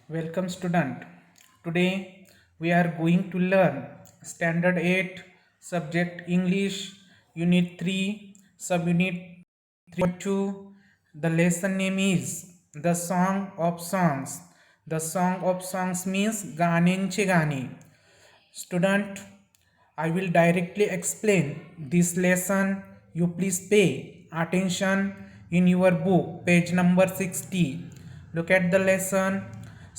Welcome student. Today we are going to learn Standard 8 Subject English Unit 3 Subunit 3.2. The lesson name is The Song of Songs. The Song of Songs means गाण्यांचे गाणे. Student, I will directly explain this lesson. You please pay attention in your book, page number 60. Look at the lesson.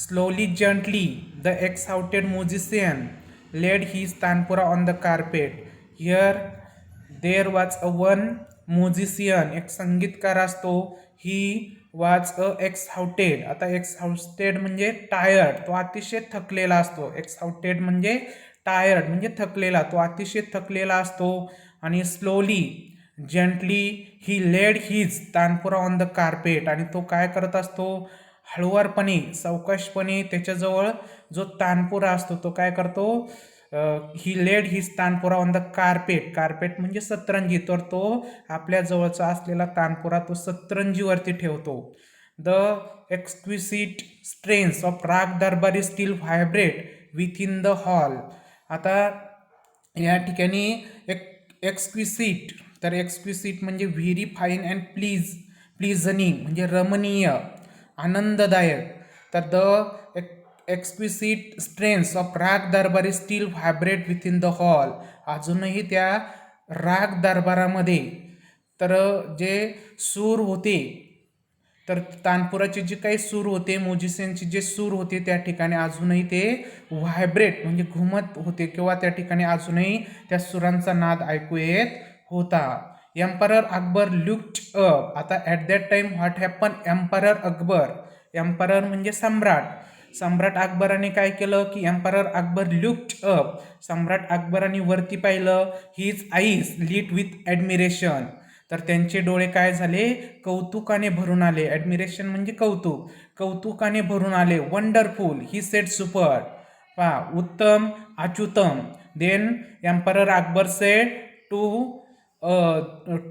Slowly, gently, the exhausted musician laid his tanpura on the carpet. Here, there was a one musician, एक संगीतकार असतो. He was a exhausted. आता exhausted म्हणजे tired, तो अतिशय थकलेला असतो. exhausted म्हणजे टायर्ड म्हणजे थकलेला, तो अतिशय थकलेला असतो. आणि slowly gently he laid his tanpura on the carpet, आणि तो काय करत असतो, हळुवारपणे सावकाशपणे त्याच्याजवळ जो तानपुरा असतो तो काय करतो, he laid his tanpura on the carpet. Carpet म्हणजे सतरंजी, तर तो आपल्या जवळचा असलेला तानपुरा तो सतरंजीवरती ठेवतो. द एक्सक्विसिट स्ट्रेन्स ऑफ राग दरबारी steel vibrate with in the hall. आता या ठिकाणी एक्सक्विसिट, तर एक्सक्विसिट म्हणजे व्हेरी फाईन अँड प्लीजनिंग म्हणजे रमणीय, आनंददायक. तर द एक्सक्विसिट स्ट्रेन्स ऑफ राग दरबारी steel vibrate with in the hall. अजूनही त्या राग दरबारामध्ये तर जे सूर होते, तर तानपुराचे जे काही सूर होते, म्युझिशियनचे जे सूर होते त्या ठिकाणी अजूनही ते व्हायब्रेट म्हणजे घुमत होते, किंवा त्या ठिकाणी अजूनही त्या सुरांचा नाद ऐकू येत होता. Emperor Akbar looked up. आता at that time what happen, emperor Akbar, emperor म्हणजे सम्राट. सम्राट अकबराने काय केलं की एम्परर अकबर लुक्ड अप, सम्राट अकबराने वरती पाहिलं. His eyes lit with admiration, तर त्यांचे डोळे काय झाले, कौतुकाने भरून आले. ॲडमिरेशन म्हणजे कौतुक, कौतुकाने भरून आले. वंडरफुल, ही सेड सुपर, पहा उत्तम, अच्युतम. Then emperor Akbar said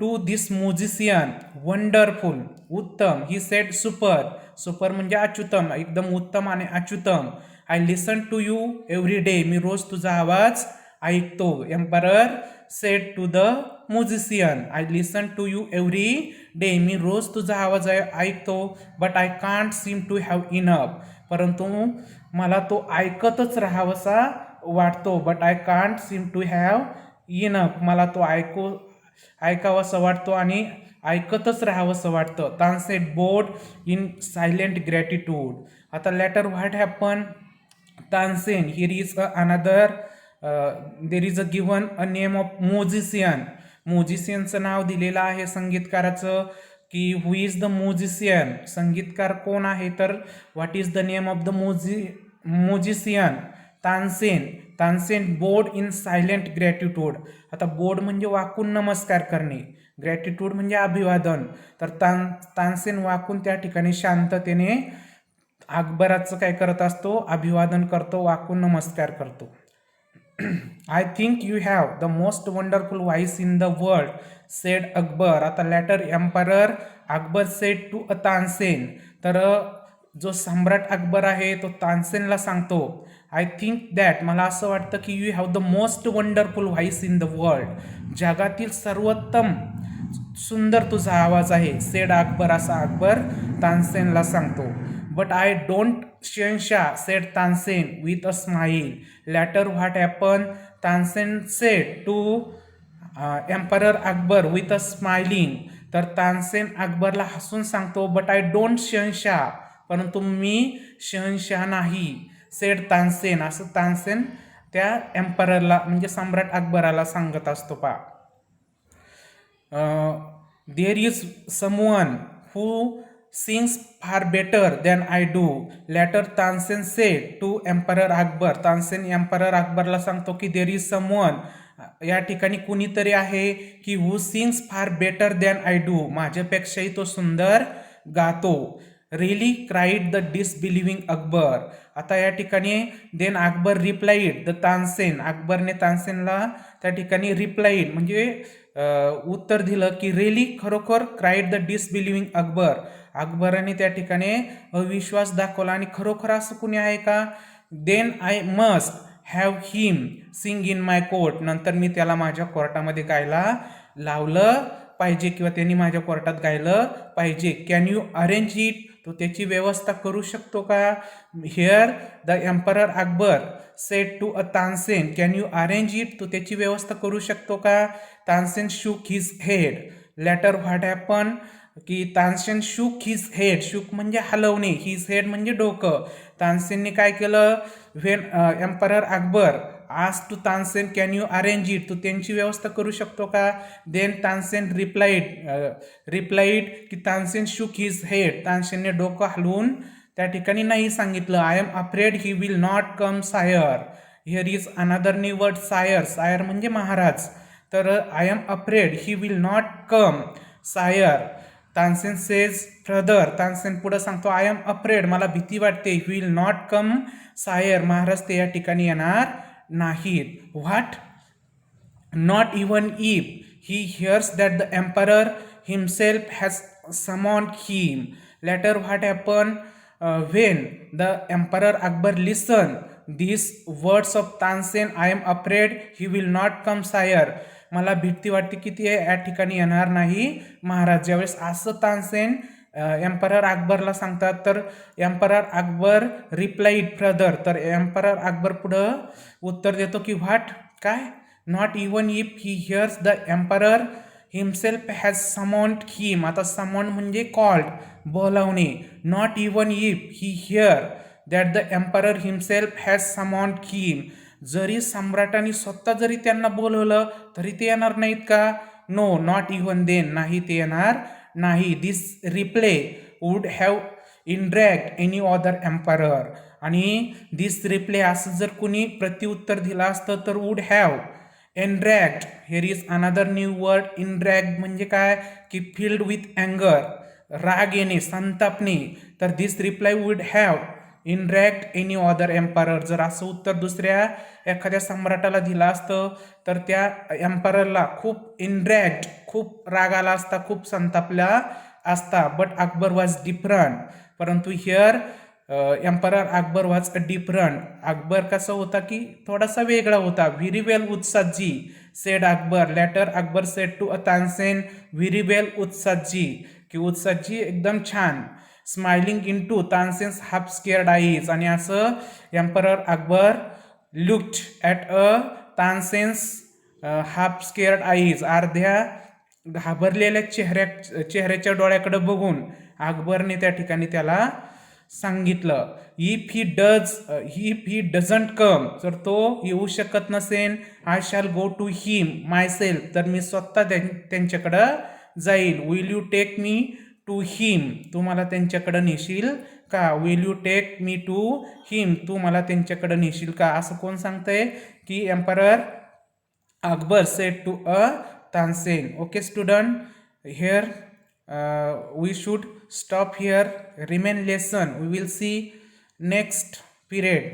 to this musician, wonderful उत्तम, ही सेड सुपर, सुपर म्हणजे अच्युतम, एकदम उत्तम आणि अच्युतम. I listen to you every day, मी रोज तुझा आवाज ऐकतो. Emperor said to the musician, I listen to you every day, मी रोज तुझा आवाज ऐकतो. But I can't seem to have enough, परंतु मला तो ऐकतच राहावासा वाटतो. But I can't seem to have enough, मला तो ऐकावासा वाटतो आणि ऐकतच राहावंसं वाटतं. Tansen bowed in silent gratitude. आता later what happen, Tansen here is another, there is a given a name of musician. म्युझिशियनचं नाव दिलेलं आहे संगीतकाराचं, की हु इज द म्युझिशियन, संगीतकार कोण आहे. तर what is the name of the musician, Tansen. Tansen bowed in silent gratitude. आता बोर्ड म्हणजे वाकून नमस्कार करणे, ग्रॅटिट्यूड म्हणजे अभिवादन. तर तानसेन वाकून त्या ठिकाणी शांततेने अकबराचं काय करत असतो, अभिवादन करतो, वाकून नमस्कार करतो. I think you have the most wonderful voice in the world, said Akbar. आता later emperor Akbar said to a Tansen, तर जो सम्राट अकबर आहे तो तानसेनला सांगतो, आय थिंक दॅट, मला असं वाटतं की you have the most wonderful voice in the world, जगातील सर्वोत्तम सुंदर तुझा आवाज आहे. सेड अकबर, असा अकबर तानसेनला सांगतो. But I don't Shahenshah, said Tansen with a smile. Later what happen, Tansen said to emperor Akbar with a smiling. तर तानसेन अकबरला हसून सांगतो, बट आय डोंट शहनशाह, परंतु मी शहनशाह नाही. सेड तानसेन, असं तानसेन त्या एम्पररला म्हणजे सम्राट अकबराला सांगत असतो. पा there is someone who sings far better than I do. Later Tansen said to emperor Akbar. Tansen emperor अकबरला सांगतो की देर इज समवन, या ठिकाणी कुणीतरी आहे की who sings far better than I do, माझ्यापेक्षाही तो सुंदर गातो. Really cried the disbelieving Akbar. आता या ठिकाणी then Akbar replied the Tansen, अकबरने तानसेनला त्या ठिकाणी रिप्लाईड म्हणजे उत्तर दिलं की रिअली खरोखर क्राईड द डिसबिलिव्हिंग अकबर. अकबराने त्या ठिकाणी अविश्वास दाखवला आणि खरोखर असं कुणी आहे का. Then I must have him sing in my court. नंतर मी त्याला माझ्या कोर्टामध्ये गायला लावलं पाहिजे किंवा त्यांनी माझ्या कोर्टात गायलं पाहिजे. Can you arrange it. तो त्याची व्यवस्था करू शकतो का. Here the emperor Akbar said to a Tansen can you arrange it. तो त्याची व्यवस्था करू शकतो का. Tansen shook his head. Later what happen की Tansen shook his head. Shook म्हणजे हलवणे, हिज हेड म्हणजे डोकं. तानसेनने काय केलं. व्हेन एम्परर अकबर आज to Tansen can you arrange it. तू त्यांची व्यवस्था करू शकतो का. देन तानसेन रिप्लाइड की तानसेन शूक हिज हेड. तानसेनने डोकं हलवून त्या ठिकाणी नाही सांगितलं. I am afraid he will not come sire. Here is another new word sire. Sire म्हणजे महाराज. तर I am afraid he will not come sire. Tansen says further. Tansen पुढे सांगतो आय एम अफ्रेड मला भीती वाटते. ही विल नॉट कम सायर महाराज ते या ठिकाणी येणार नाहीत. What not even if he hears that the emperor himself has summoned him. Later what happen when the emperor Akbar listen this words of Tansen I am afraid he will not come sire. मला भीती वाटते की ते या ठिकाणी येणार नाही महाराज. ज्यावेळेस असं तानसेन एम्परर अकबरला सांगतात तर एम्परर अकबर रिप्लाइड फर्दर. तर एम्परर अकबर पुढं उत्तर देतो की व्हॉट काय not even if he hears the emperor himself has summoned him. आता समॉन्ड म्हणजे कॉल्ड बोलावणे. Not even if he hear that the emperor himself has summoned him. जरी सम्राटाने स्वतः जरी त्यांना बोलवलं तरी ते येणार नाहीत का. No not even then. नाही ते येणार नाही. This reply would have enraged any other emperor. आणि दिस रिप्ले असं जर कुणी प्रत्युत्तर दिलं असतं तर would have enraged. Here is another new word. Enraged म्हणजे काय की फिल्ड विथ अँगर. राग येणे, संतापणे. तर this reply would have enraged any other emperor. जर असं उत्तर दुसऱ्या एखाद्या सम्राटाला दिलं असतं तर त्या एम्पररला खूप इंड्रॅक्ट खूप राग आला असता, खूप संतापला असता. But Akbar was different. परंतु here emperor Akbar was a different. Akbar कसा होता की थोडासा वेगळा होता. Very well Ustadji said Akbar. Later Akbar said to a Tansen very well Ustadji की उत्सादजी एकदम छान. Smiling into Tansen's half scared eyes. आणि असं emperor Akbar looked at a Tansen's half scared eyes. अर्ध्या घाबरलेल्या चेहऱ्याच्या डोळ्याकडे बघून अकबरने त्या ठिकाणी त्याला सांगितलं इफ ही डझंट कम. जर तो येऊ शकत नसेल I shall go to him myself. तर मी स्वतः त्यांच्याकडं जाईल. Will you take me to him. तू मला त्यांच्याकडं नेशील का. Will you take me to him. तू मला त्यांच्याकडं नेशील का. असं कोण सांगतंय की emperor Akbar said to a Tansen. Okay student, here we should stop here. Remain lesson. We will see next period.